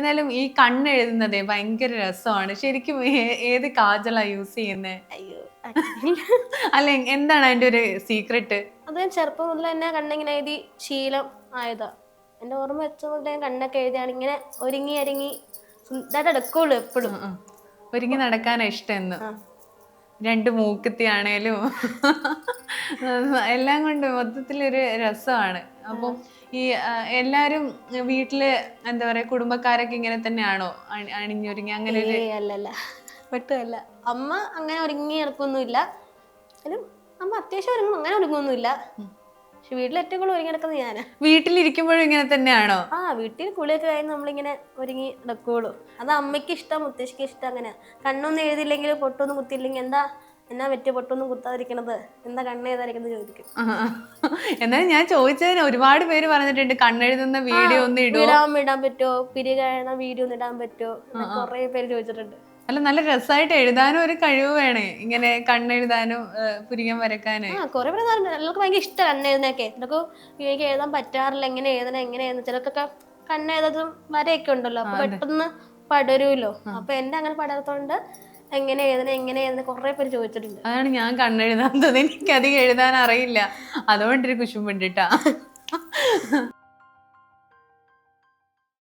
എന്നാലും ഈ കണ്ണെഴുതുന്നതേ ഭയങ്കര രസമാണ്. ശരിക്കും ഏത് കാജലാ യൂസ് ചെയ്യുന്നേ? അയ്യോ അല്ല എന്താണ് അതിന്റെ ഒരു സീക്രട്ട്? അത് ഞാൻ ചെറുപ്പം മുതൽ തന്നെ കണ്ണിങ്ങനെ എഴുതി ശീലം ആയതാ. എൻ്റെ ഓർമ്മ വെച്ച മുതൽ ഞാൻ കണ്ണൊക്കെ എഴുതിയാണ് ഇങ്ങനെ ഒരുങ്ങി ഒരുങ്ങി ഇതായിട്ട് എടുക്കുള്ളൂ എപ്പോഴും. ഒരുങ്ങി നടക്കാനാ ഇഷ്ടം എന്ന്. രണ്ട് മൂക്കുത്തി ആണേലും എല്ലാം കൊണ്ട് മൊത്തത്തിലൊരു രസമാണ്. അപ്പം ഈ എല്ലാരും വീട്ടില് എന്താ പറയാ കുടുംബക്കാരൊക്കെ ഇങ്ങനെ തന്നെയാണോ അണിഞ്ഞൊരുങ്ങി അങ്ങനെ ഒരു? അല്ലല്ല പെട്ടുമല്ല. അമ്മ അങ്ങനെ ഒരുങ്ങി നടക്കൊന്നുമില്ല. എന്നാലും അമ്മ അത്യാവശ്യം ഒരുങ്ങും, അങ്ങനെ ഒരുങ്ങൊന്നുമില്ല. പക്ഷെ വീട്ടിൽ ഏറ്റവും കൂടുതൽ ഒരുങ്ങി നടക്കുന്നത് ഞാനാ. വീട്ടിലിരിക്കുമ്പോഴും ഇങ്ങനെ തന്നെയാണോ? വീട്ടിൽ കുളിയൊക്കെ കഴിഞ്ഞ് നമ്മളിങ്ങനെ ഒരുങ്ങി നടക്കുള്ളൂ. അത് അമ്മയ്ക്ക് ഇഷ്ടം, മുത്തശ്ശിക്ക് ഇഷ്ടം. അങ്ങനെ കണ്ണൊന്നും എഴുതിയില്ലെങ്കിൽ പൊട്ടൊന്നും കുത്തിയില്ലെങ്കിൽ എന്നാ പറ്റിയ പൊട്ടൊന്നും കുത്താതിരിക്കണത്, എന്താ കണ്ണ് എഴുതാതിരിക്കുന്നത് ചോദിക്കും. എന്നാലും ഞാൻ ചോദിച്ചതിന് ഒരുപാട് പേര് പറഞ്ഞിട്ടുണ്ട് കണ്ണെഴുതുന്ന വീഡിയോ ഒന്ന് ഇടുവോ? ഇടാൻ പറ്റുമോ, പിരികണ വീഡിയോ ഒന്ന് ഇടാൻ പറ്റുമോ, കുറെ പേര് ചോദിച്ചിട്ടുണ്ട്. അല്ല നല്ല രസമായിട്ട് എഴുതാനും ഒരു കഴിവ് വേണേ, ഇങ്ങനെ കണ്ണെഴുതാനും പുരികം വരക്കാനും. കുറെ പേര് എല്ലാവർക്കും ഭയങ്കര ഇഷ്ടം കണ്ണെഴുതാനൊക്കെ. ഇതൊക്കെ എനിക്ക് എഴുതാൻ പറ്റാറില്ല, എങ്ങനെ എഴുതുന്ന ചിലർക്കൊക്കെ കണ്ണെഴുതും വരയൊക്കെ ഉണ്ടല്ലോ, അപ്പൊ പെട്ടെന്ന് പടരുമല്ലോ. അപ്പൊ എന്റെ അങ്ങനെ പടരത്തോണ്ട് എങ്ങനെ എഴുതണ കുറെ പേര് ചോദിച്ചിട്ടുണ്ട്. അതാണ് ഞാൻ കണ്ണെഴുതാത്തത്, എനിക്കധികം എഴുതാൻ അറിയില്ല, അതുകൊണ്ടൊരു കുശുമ്പുണ്ട് ട്ടാ.